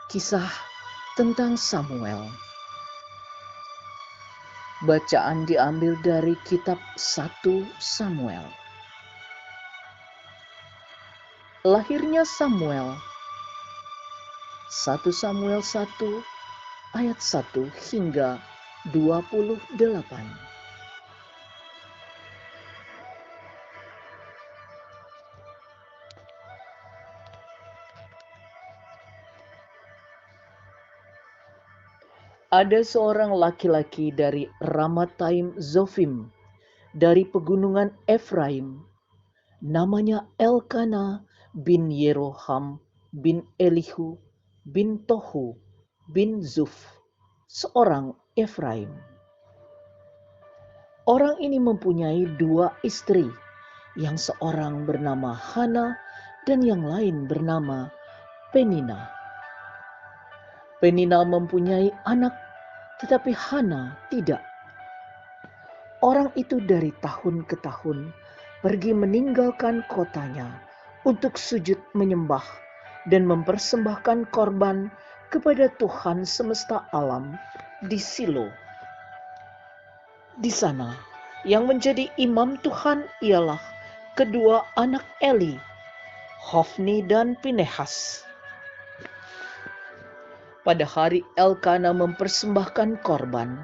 Kisah tentang Samuel. Bacaan diambil dari kitab 1 Samuel. Lahirnya Samuel. 1 Samuel 1 ayat 1 hingga 28. Ada seorang laki-laki dari Ramataim Zofim, dari pegunungan Efraim, namanya Elkana bin Yeroham bin Elihu bin Tohu bin Zuf, seorang Efraim. Orang ini mempunyai 2 istri, yang seorang bernama Hana dan yang lain bernama Penina. Penina mempunyai anak, tetapi Hana tidak. Orang itu dari tahun ke tahun pergi meninggalkan kotanya untuk sujud menyembah dan mempersembahkan korban kepada Tuhan semesta alam di Silo. Di sana, yang menjadi imam Tuhan ialah kedua anak Eli, Hofni dan Pinehas. Pada hari Elkana mempersembahkan korban,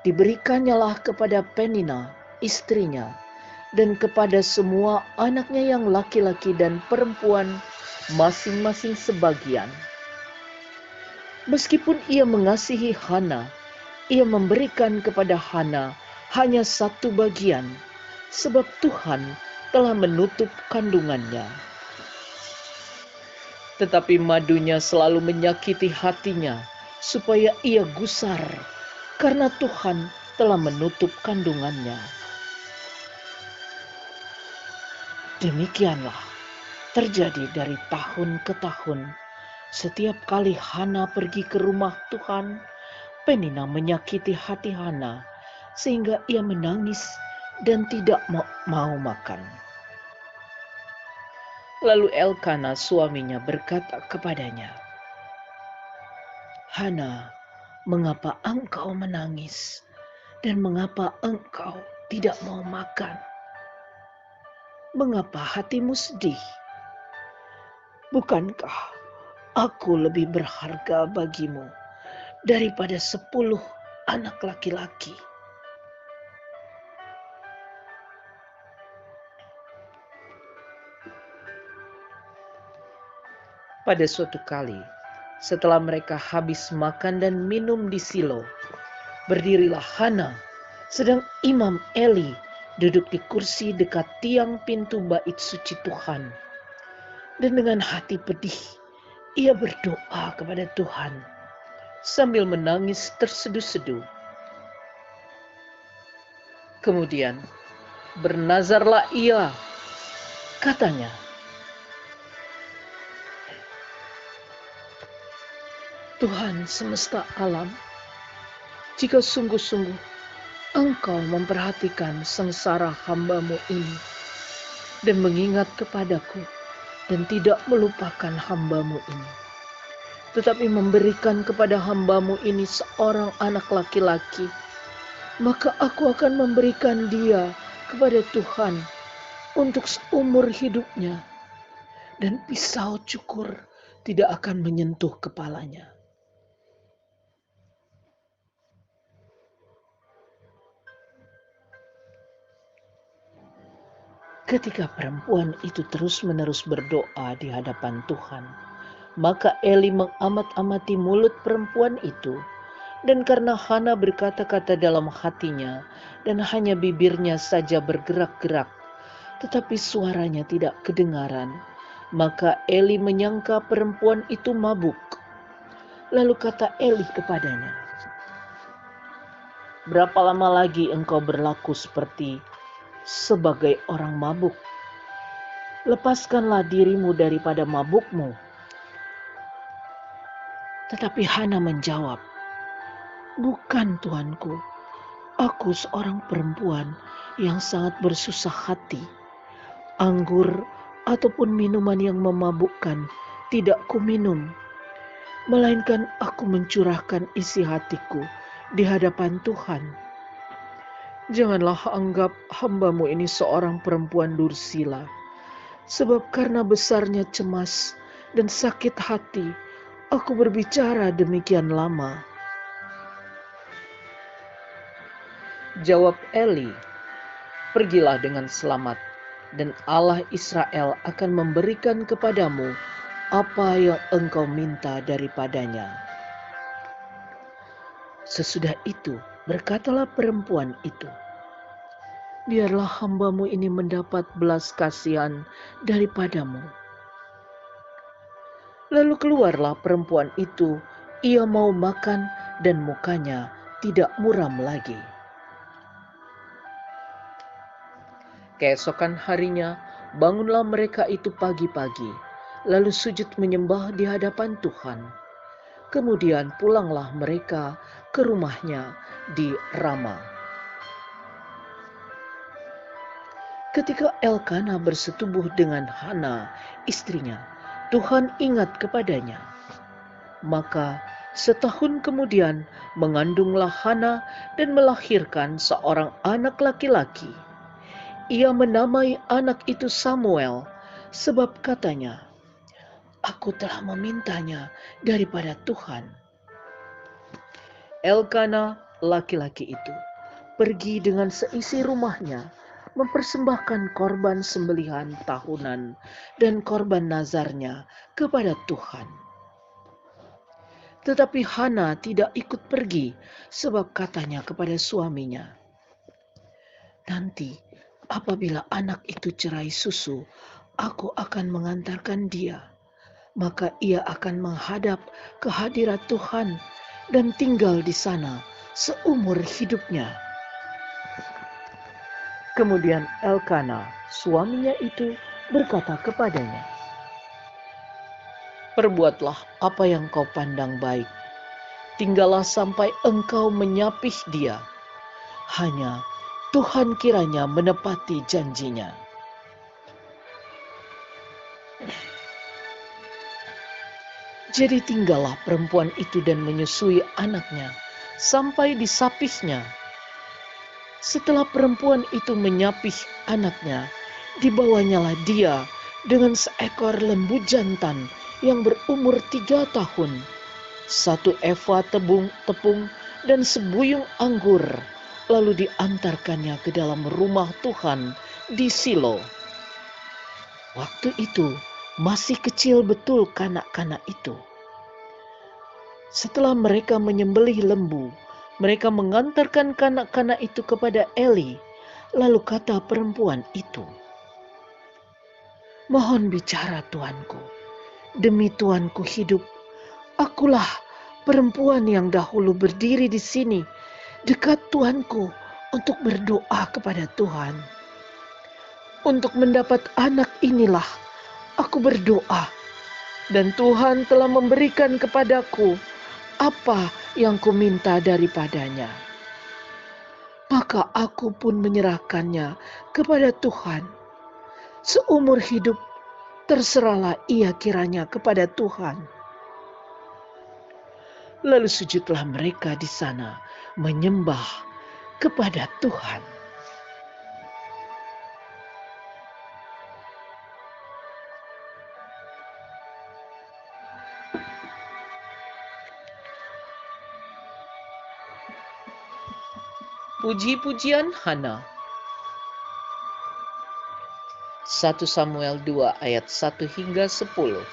diberikannya kepada Penina, istrinya, dan kepada semua anaknya yang laki-laki dan perempuan masing-masing sebagian. Meskipun ia mengasihi Hana, ia memberikan kepada Hana hanya 1 bagian, sebab Tuhan telah menutup kandungannya. Tetapi madunya selalu menyakiti hatinya, supaya ia gusar, karena Tuhan telah menutup kandungannya. Demikianlah terjadi dari tahun ke tahun. Setiap kali Hana pergi ke rumah Tuhan, Penina menyakiti hati Hana, sehingga ia menangis dan tidak mau makan. Lalu Elkana suaminya berkata kepadanya, "Hana, mengapa engkau menangis dan mengapa engkau tidak mau makan? Mengapa hatimu sedih? Bukankah aku lebih berharga bagimu daripada 10 anak laki-laki?" Pada suatu kali, setelah mereka habis makan dan minum di Silo, berdirilah Hana, sedang Imam Eli duduk di kursi dekat tiang pintu bait suci Tuhan. Dan dengan hati pedih, ia berdoa kepada Tuhan sambil menangis terseduh-seduh. Kemudian bernazarlah ia, katanya, "Tuhan semesta alam, jika sungguh-sungguh Engkau memperhatikan sengsara hamba-Mu ini dan mengingat kepadaku dan tidak melupakan hamba-Mu ini, tetapi memberikan kepada hamba-Mu ini seorang anak laki-laki, maka aku akan memberikan dia kepada Tuhan untuk seumur hidupnya, dan pisau cukur tidak akan menyentuh kepalanya." Ketika perempuan itu terus-menerus berdoa di hadapan Tuhan, maka Eli mengamat-amati mulut perempuan itu, dan karena Hana berkata-kata dalam hatinya, dan hanya bibirnya saja bergerak-gerak, tetapi suaranya tidak kedengaran, maka Eli menyangka perempuan itu mabuk. Lalu kata Eli kepadanya, "Berapa lama lagi engkau berlaku sebagai orang mabuk? Lepaskanlah dirimu daripada mabukmu." Tetapi Hana menjawab, "Bukan, Tuanku, aku seorang perempuan yang sangat bersusah hati. Anggur ataupun minuman yang memabukkan tidak kuminum. melainkan aku mencurahkan isi hatiku di hadapan Tuhan. Janganlah anggap hamba-Mu ini seorang perempuan dursila, sebab karena besarnya cemas dan sakit hati, aku berbicara demikian lama." Jawab Eli, "Pergilah dengan selamat, dan Allah Israel akan memberikan kepadamu apa yang engkau minta daripadanya." Sesudah itu berkatalah perempuan itu, "Biarlah hamba-Mu ini mendapat belas kasihan daripadamu." Lalu keluarlah perempuan itu, ia mau makan dan mukanya tidak muram lagi. Keesokan harinya, bangunlah mereka itu pagi-pagi, lalu sujud menyembah di hadapan Tuhan. Kemudian pulanglah mereka ke rumahnya di Rama. Ketika Elkana bersetubuh dengan Hana, istrinya, Tuhan ingat kepadanya. Maka setahun kemudian mengandunglah Hana dan melahirkan seorang anak laki-laki. Ia menamai anak itu Samuel, sebab katanya, "Aku telah memintanya daripada Tuhan." Elkana, laki-laki itu, pergi dengan seisi rumahnya, mempersembahkan korban sembelihan tahunan dan korban nazarnya kepada Tuhan. Tetapi Hana tidak ikut pergi, sebab katanya kepada suaminya, "Nanti apabila anak itu cerai susu, aku akan mengantarkan dia. Maka ia akan menghadap ke hadirat Tuhan dan tinggal di sana seumur hidupnya." Kemudian Elkana, suaminya itu, berkata kepadanya, "Perbuatlah apa yang kau pandang baik. Tinggallah sampai engkau menyapih dia. Hanya Tuhan kiranya menepati janjinya." Jadi tinggallah perempuan itu dan menyusui anaknya sampai disapihnya. Setelah perempuan itu menyapih anaknya, dibawanyalah dia dengan seekor lembu jantan yang berumur 3 tahun, 1 eva tepung dan sebuyung anggur, lalu diantarkannya ke dalam rumah Tuhan di Silo. Waktu itu masih kecil betul kanak-kanak itu. Setelah mereka menyembelih lembu, mereka mengantarkan kanak-kanak itu kepada Eli. Lalu kata perempuan itu, "Mohon bicara tuanku, demi tuanku hidup, akulah perempuan yang dahulu berdiri di sini dekat tuanku untuk berdoa kepada Tuhan. Untuk mendapat anak inilah aku berdoa, dan Tuhan telah memberikan kepadaku apa yang kuminta daripadanya. Maka aku pun menyerahkannya kepada Tuhan. Seumur hidup terserahlah ia kiranya kepada Tuhan." Lalu sujudlah mereka di sana menyembah kepada Tuhan. Puji-pujian Hana. 1 Samuel 2 ayat 1 hingga 10.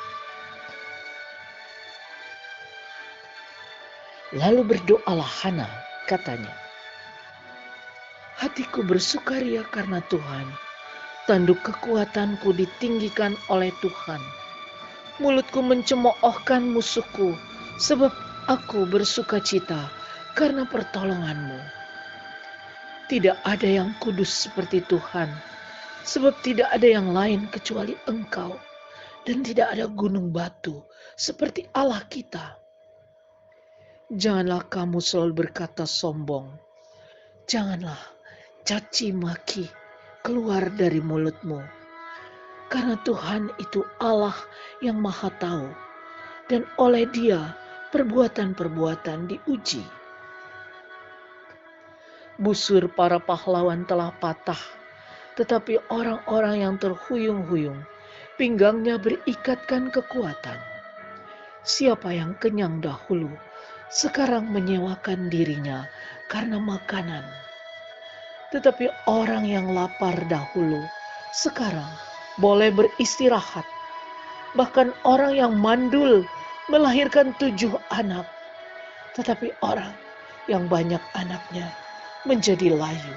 Lalu berdoalah Hana, katanya, "Hatiku bersukaria karena Tuhan. Tanduk kekuatanku ditinggikan oleh Tuhan. Mulutku mencemoohkan musuhku, sebab aku bersukacita karena pertolonganmu. Tidak ada yang kudus seperti Tuhan, sebab tidak ada yang lain kecuali Engkau, dan tidak ada gunung batu seperti Allah kita. Janganlah kamu selalu berkata sombong. Janganlah caci maki keluar dari mulutmu. Karena Tuhan itu Allah yang maha tahu, dan oleh Dia perbuatan-perbuatan diuji. Busur para pahlawan telah patah, tetapi orang-orang yang terhuyung-huyung, pinggangnya berikatkan kekuatan. Siapa yang kenyang dahulu, sekarang menyewakan dirinya karena makanan. Tetapi orang yang lapar dahulu, sekarang boleh beristirahat. Bahkan orang yang mandul melahirkan 7 anak. Tetapi orang yang banyak anaknya menjadi layu.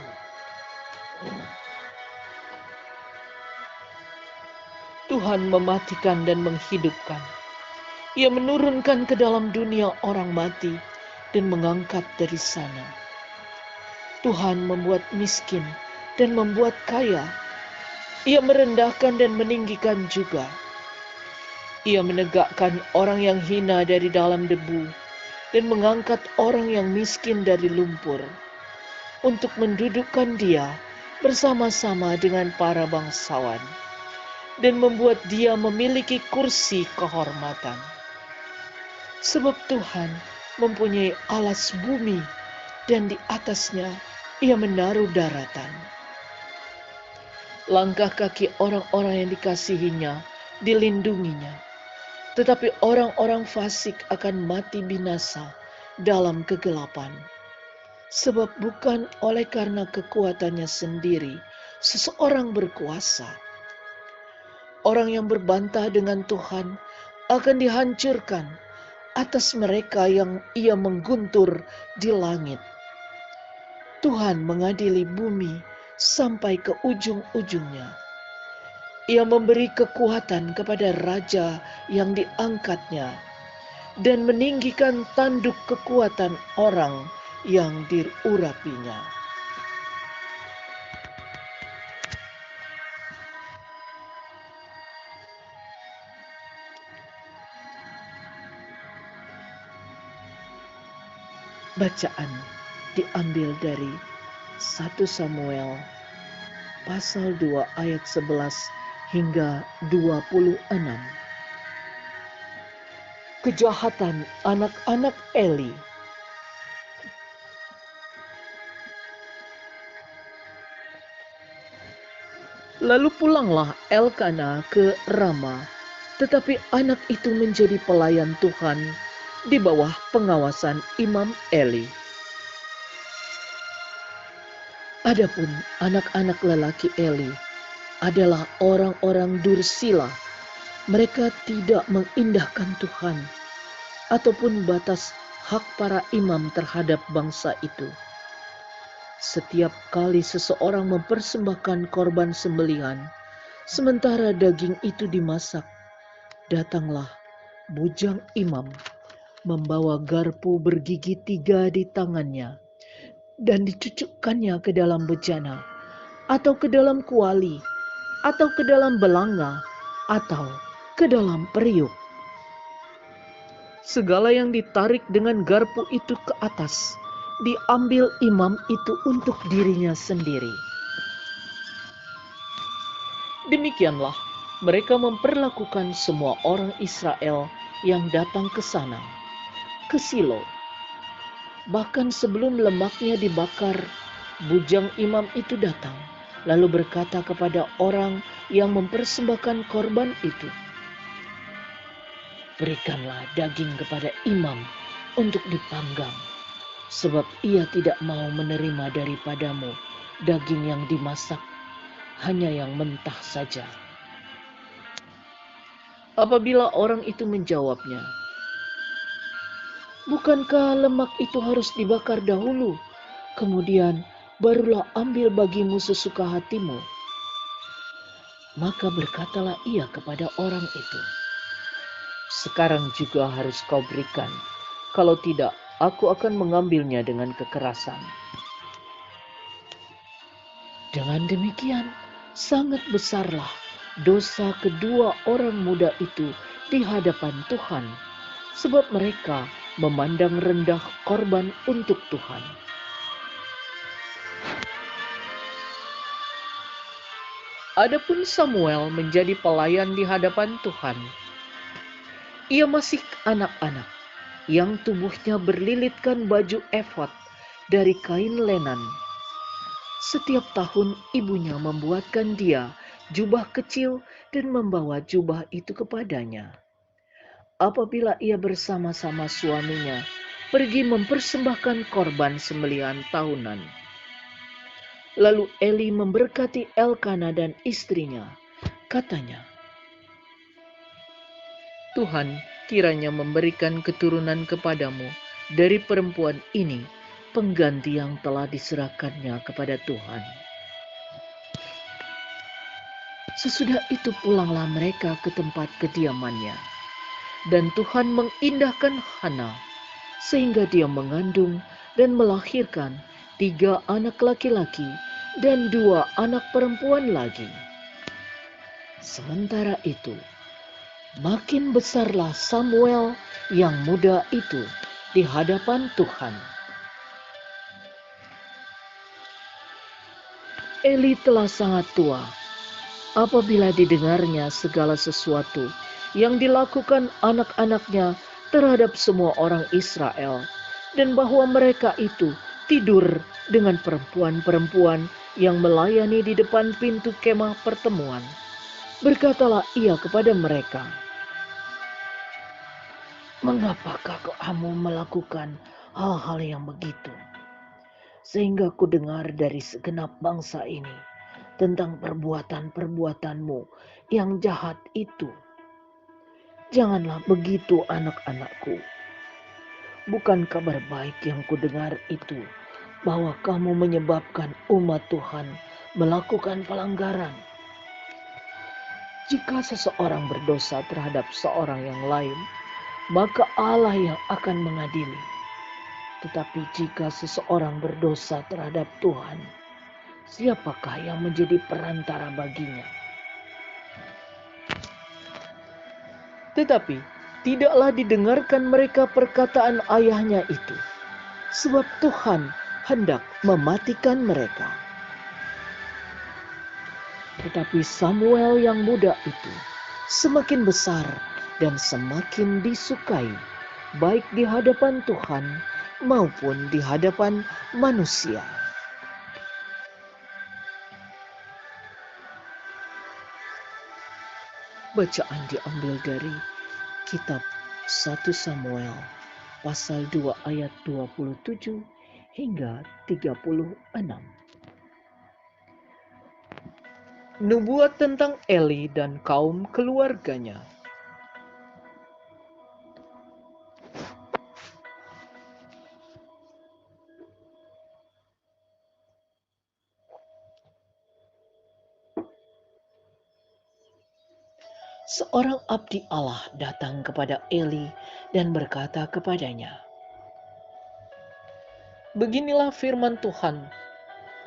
Tuhan mematikan dan menghidupkan. Ia menurunkan ke dalam dunia orang mati dan mengangkat dari sana. Tuhan membuat miskin dan membuat kaya. Ia merendahkan dan meninggikan juga. Ia menegakkan orang yang hina dari dalam debu dan mengangkat orang yang miskin dari lumpur, untuk mendudukkan dia bersama-sama dengan para bangsawan dan membuat dia memiliki kursi kehormatan. Sebab Tuhan mempunyai alas bumi dan di atasnya ia menaruh daratan. Langkah kaki orang-orang yang dikasihinya dilindunginya, tetapi orang-orang fasik akan mati binasa dalam kegelapan. Sebab bukan oleh karena kekuatannya sendiri seseorang berkuasa. Orang yang berbantah dengan Tuhan akan dihancurkan atas mereka yang ia mengguntur di langit. Tuhan mengadili bumi sampai ke ujung-ujungnya. Ia memberi kekuatan kepada raja yang diangkatnya dan meninggikan tanduk kekuatan orang yang diurapinya. Bacaan diambil dari 1 Samuel pasal 2 ayat 11 hingga 26. Kejahatan anak-anak Eli. Lalu pulanglah Elkana ke Rama, tetapi anak itu menjadi pelayan Tuhan di bawah pengawasan Imam Eli. Adapun anak-anak lelaki Eli adalah orang-orang dursila. Mereka tidak mengindahkan Tuhan ataupun batas hak para imam terhadap bangsa itu. Setiap kali seseorang mempersembahkan korban sembelihan, sementara daging itu dimasak, datanglah bujang imam membawa garpu bergigi 3 di tangannya dan dicucukkannya ke dalam bejana atau ke dalam kuali atau ke dalam belanga atau ke dalam periuk. Segala yang ditarik dengan garpu itu ke atas, diambil imam itu untuk dirinya sendiri. Demikianlah mereka memperlakukan semua orang Israel yang datang ke sana, ke Silo. Bahkan sebelum lemaknya dibakar, bujang imam itu datang, lalu berkata kepada orang yang mempersembahkan korban itu, "Berikanlah daging kepada imam untuk dipanggang, sebab ia tidak mau menerima daripadamu daging yang dimasak, hanya yang mentah saja." Apabila orang itu menjawabnya, "Bukankah lemak itu harus dibakar dahulu, kemudian barulah ambil bagimu sesuka hatimu?" Maka berkatalah ia kepada orang itu, "Sekarang juga harus kau berikan, kalau tidak aku akan mengambilnya dengan kekerasan." Dengan demikian, sangat besarlah dosa kedua orang muda itu di hadapan Tuhan, sebab mereka memandang rendah korban untuk Tuhan. Adapun Samuel menjadi pelayan di hadapan Tuhan. Ia masih anak-anak, yang tubuhnya berlilitkan baju efod dari kain lenan. Setiap tahun ibunya membuatkan dia jubah kecil dan membawa jubah itu kepadanya. Apabila ia bersama-sama suaminya pergi mempersembahkan korban sembelihan tahunan. Lalu Eli memberkati Elkana dan istrinya. Katanya, Tuhan kiranya memberikan keturunan kepadamu dari perempuan ini, pengganti yang telah diserahkannya kepada Tuhan. Sesudah itu pulanglah mereka ke tempat kediamannya. Dan Tuhan mengindahkan Hana, sehingga dia mengandung dan melahirkan 3 anak laki-laki dan 2 anak perempuan lagi. Sementara itu, makin besarlah Samuel yang muda itu di hadapan Tuhan. Eli telah sangat tua apabila didengarnya segala sesuatu yang dilakukan anak-anaknya terhadap semua orang Israel, dan bahwa mereka itu tidur dengan perempuan-perempuan yang melayani di depan pintu kemah pertemuan. Berkatalah ia kepada mereka, "Mengapakah kamu melakukan hal-hal yang begitu? Sehingga ku dengar dari segenap bangsa ini tentang perbuatan-perbuatanmu yang jahat itu. Janganlah begitu, anak-anakku. Bukan kabar baik yang kudengar itu, bahwa kamu menyebabkan umat Tuhan melakukan pelanggaran. Jika seseorang berdosa terhadap seorang yang lain, maka Allah yang akan mengadili. Tetapi jika seseorang berdosa terhadap Tuhan, siapakah yang menjadi perantara baginya?" Tetapi tidaklah didengarkan mereka perkataan ayahnya itu, sebab Tuhan hendak mematikan mereka. Tetapi Samuel yang muda itu semakin besar dan semakin disukai, baik di hadapan Tuhan maupun di hadapan manusia. Bacaan diambil dari kitab 1 Samuel pasal 2 ayat 27 hingga 36. Nubuat tentang Eli dan kaum keluarganya. Seorang abdi Allah datang kepada Eli dan berkata kepadanya, "Beginilah firman Tuhan,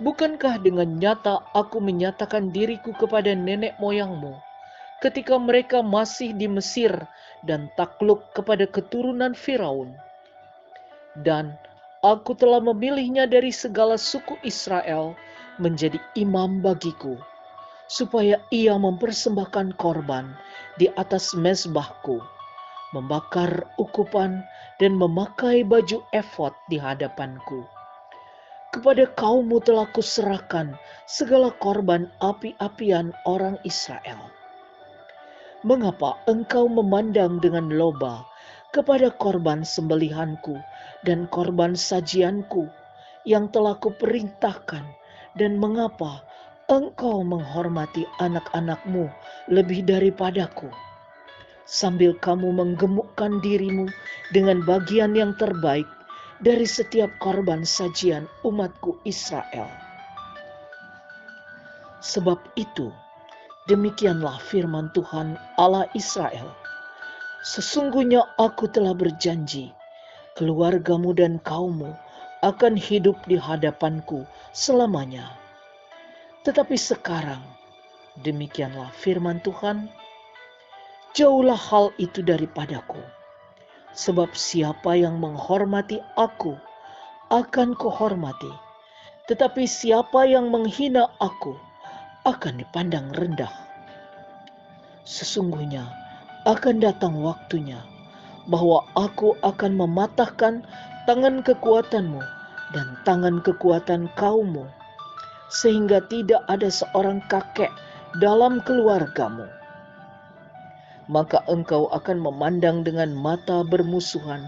bukankah dengan nyata aku menyatakan diriku kepada nenek moyangmu ketika mereka masih di Mesir dan takluk kepada keturunan Firaun? Dan aku telah memilihnya dari segala suku Israel menjadi imam bagiku, supaya ia mempersembahkan korban di atas mezbahku, membakar ukupan dan memakai baju efod di hadapanku. Kepada kaummu telah kuserahkan segala korban api-apian orang Israel. Mengapa engkau memandang dengan loba kepada korban sembelihanku dan korban sajianku yang telah kuperintahkan, dan mengapa engkau menghormati anak-anakmu lebih daripadaku, sambil kamu menggemukkan dirimu dengan bagian yang terbaik dari setiap korban sajian umatku Israel? Sebab itu, demikianlah firman Tuhan Allah Israel, sesungguhnya aku telah berjanji, keluargamu dan kaummu akan hidup di hadapanku selamanya. Tetapi sekarang, demikianlah firman Tuhan, jauhlah hal itu daripadaku. Sebab siapa yang menghormati aku, akan kuhormati. Tetapi siapa yang menghina aku, akan dipandang rendah. Sesungguhnya akan datang waktunya, bahwa aku akan mematahkan tangan kekuatanmu dan tangan kekuatan kaummu, sehingga tidak ada seorang kakek dalam keluargamu. Maka engkau akan memandang dengan mata bermusuhan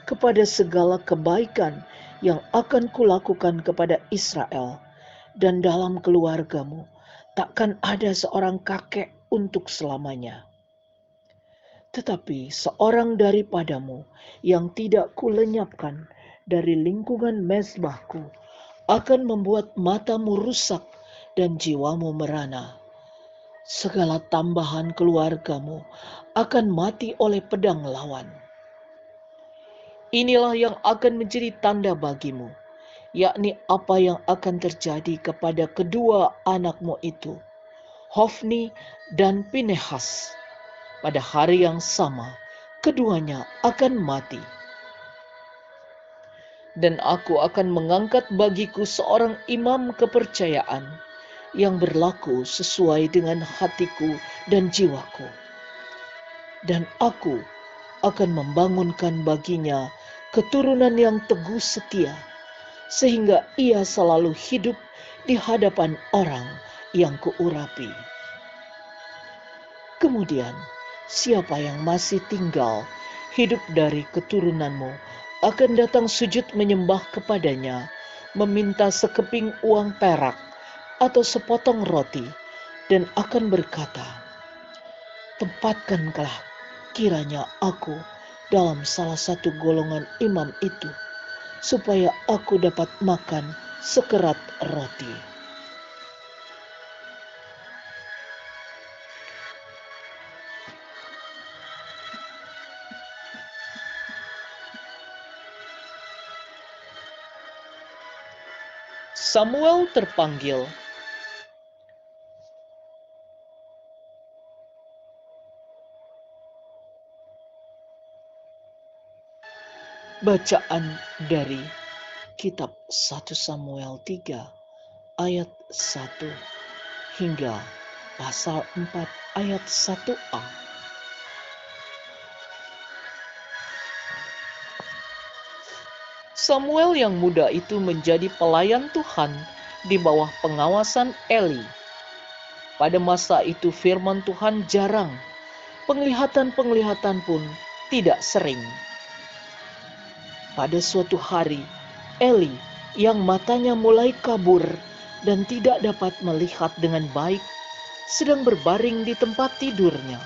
kepada segala kebaikan yang akan kulakukan kepada Israel, dan dalam keluargamu takkan ada seorang kakek untuk selamanya. Tetapi seorang daripadamu yang tidak kulenyapkan dari lingkungan mezbahku akan membuat matamu rusak dan jiwamu merana. Segala tambahan keluargamu akan mati oleh pedang lawan. Inilah yang akan menjadi tanda bagimu, yakni apa yang akan terjadi kepada kedua anakmu itu, Hofni dan Pinehas. Pada hari yang sama, keduanya akan mati. Dan aku akan mengangkat bagiku seorang imam kepercayaan yang berlaku sesuai dengan hatiku dan jiwaku. Dan aku akan membangunkan baginya keturunan yang teguh setia, sehingga ia selalu hidup di hadapan orang yang kuurapi. Kemudian, siapa yang masih tinggal hidup dari keturunanmu akan datang sujud menyembah kepadanya, meminta sekeping uang perak atau sepotong roti, dan akan berkata, "Tempatkanlah kiranya aku dalam salah satu golongan imam itu, supaya aku dapat makan sekerat roti." Samuel terpanggil. Bacaan dari kitab 1 Samuel 3 ayat 1 hingga pasal 4 ayat 1a. Samuel yang muda itu menjadi pelayan Tuhan di bawah pengawasan Eli. Pada masa itu firman Tuhan jarang, penglihatan-penglihatan pun tidak sering. Pada suatu hari, Eli yang matanya mulai kabur dan tidak dapat melihat dengan baik, sedang berbaring di tempat tidurnya.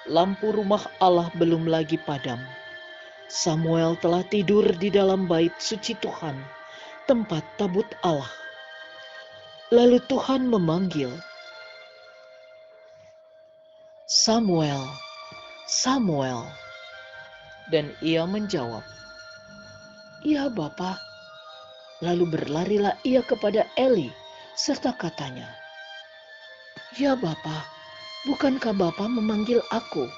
Lampu rumah Allah belum lagi padam. Samuel telah tidur di dalam bait suci Tuhan, tempat tabut Allah. Lalu Tuhan memanggil, "Samuel, Samuel." Dan ia menjawab, "Ya Bapa." Lalu berlarilah ia kepada Eli serta katanya, "Ya Bapa, bukankah Bapa memanggil aku?"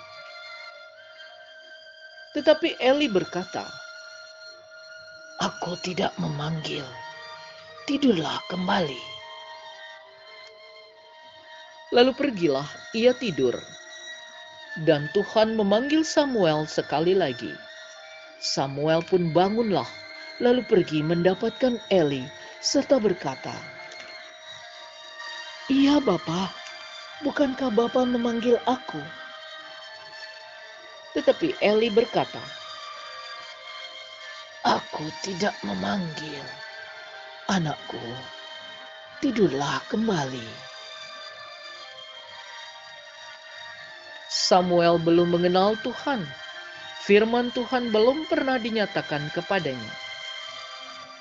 Tetapi Eli berkata, "Aku tidak memanggil, tidurlah kembali." Lalu pergilah ia tidur. Dan Tuhan memanggil Samuel sekali lagi. Samuel pun bangunlah, lalu pergi mendapatkan Eli, serta berkata, "Iya Bapa, bukankah Bapa memanggil aku?" Tetapi Eli berkata, "Aku tidak memanggil, anakku, tidurlah kembali." Samuel belum mengenal Tuhan. Firman Tuhan belum pernah dinyatakan kepadanya.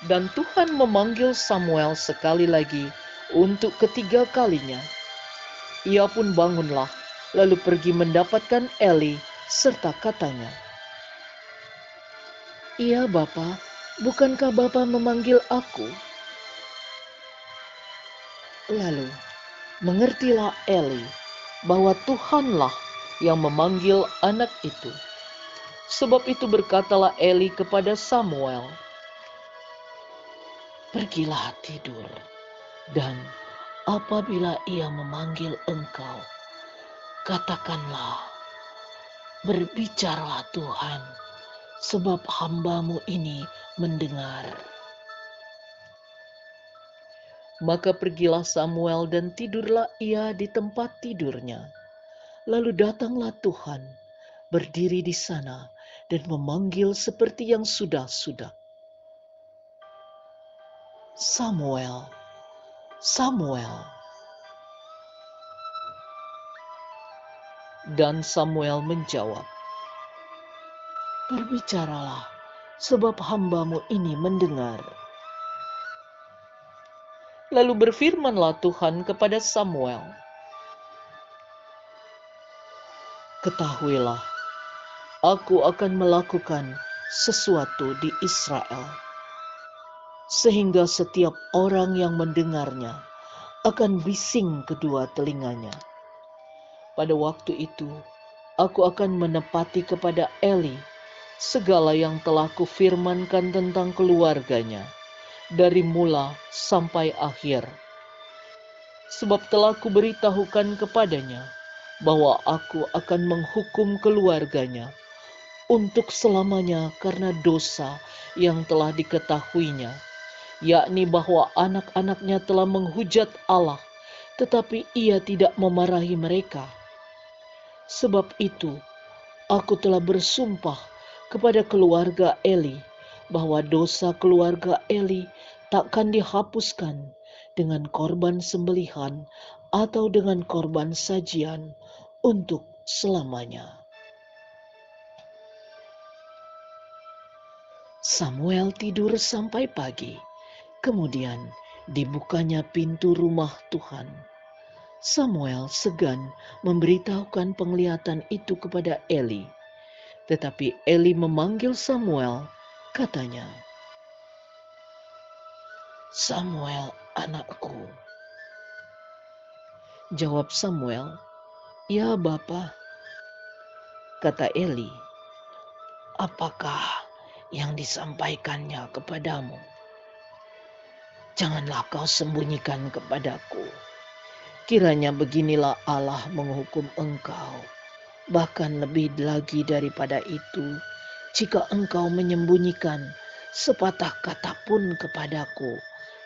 Dan Tuhan memanggil Samuel sekali lagi untuk ketiga kalinya. Ia pun bangunlah, lalu pergi mendapatkan Eli, serta katanya, "Iya Bapa, bukankah Bapa memanggil aku?" Lalu mengertilah Eli bahwa Tuhanlah yang memanggil anak itu. Sebab itu berkatalah Eli kepada Samuel, "Pergilah tidur, dan apabila ia memanggil engkau, katakanlah, Berbicaralah Tuhan, sebab hamba-Mu ini mendengar. Maka pergilah Samuel dan tidurlah ia di tempat tidurnya. Lalu datanglah Tuhan, berdiri di sana dan memanggil seperti yang sudah-sudah. Samuel, Samuel. Dan Samuel menjawab, berbicaralah, sebab hamba-Mu ini mendengar. Lalu berfirmanlah Tuhan kepada Samuel, ketahuilah, aku akan melakukan sesuatu di Israel, sehingga setiap orang yang mendengarnya akan bising kedua telinganya. Pada waktu itu, aku akan menepati kepada Eli segala yang telah kufirmankan tentang keluarganya, dari mula sampai akhir. Sebab telah kuberitahukan kepadanya bahwa aku akan menghukum keluarganya untuk selamanya karena dosa yang telah diketahuinya, yakni bahwa anak-anaknya telah menghujat Allah, tetapi ia tidak memarahi mereka. Sebab itu, aku telah bersumpah kepada keluarga Eli bahwa dosa keluarga Eli takkan dihapuskan dengan korban sembelihan atau dengan korban sajian untuk selamanya. Samuel tidur sampai pagi, kemudian dibukanya pintu rumah Tuhan. Samuel segan memberitahukan penglihatan itu kepada Eli. Tetapi Eli memanggil Samuel, katanya, Samuel, anakku. Jawab Samuel, ya Bapa. Kata Eli, apakah yang disampaikannya kepadamu? Janganlah kau sembunyikan kepadaku. Kiranya beginilah Allah menghukum engkau, bahkan lebih lagi daripada itu, jika engkau menyembunyikan sepatah kata pun kepadaku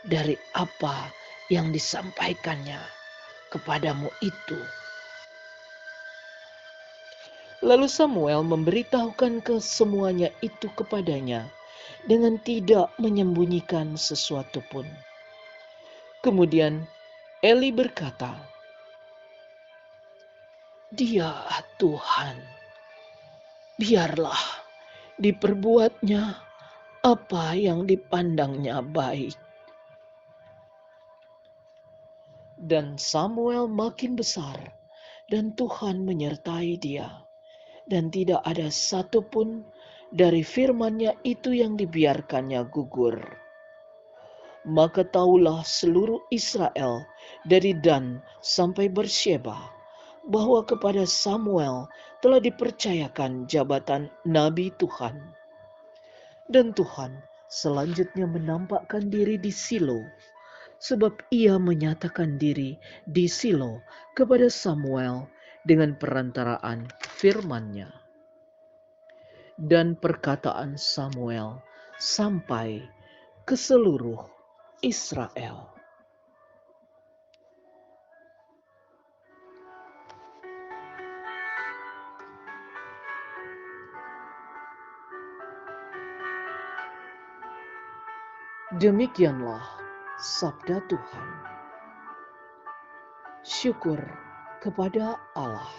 dari apa yang disampaikannya kepadamu itu. Lalu Samuel memberitahukan kesemuanya itu kepadanya dengan tidak menyembunyikan sesuatu pun. Kemudian Eli berkata, Dia Tuhan, biarlah diperbuatnya apa yang dipandangnya baik. Dan Samuel makin besar, dan Tuhan menyertai dia, dan tidak ada satupun dari firman-Nya itu yang dibiarkannya gugur. Maka tahulah seluruh Israel dari Dan sampai Bersyeba bahwa kepada Samuel telah dipercayakan jabatan Nabi Tuhan. Dan Tuhan selanjutnya menampakkan diri di Silo, sebab ia menyatakan diri di Silo kepada Samuel dengan perantaraan firman-Nya. Dan perkataan Samuel sampai ke seluruh Israel. Demikianlah sabda Tuhan. Syukur kepada Allah.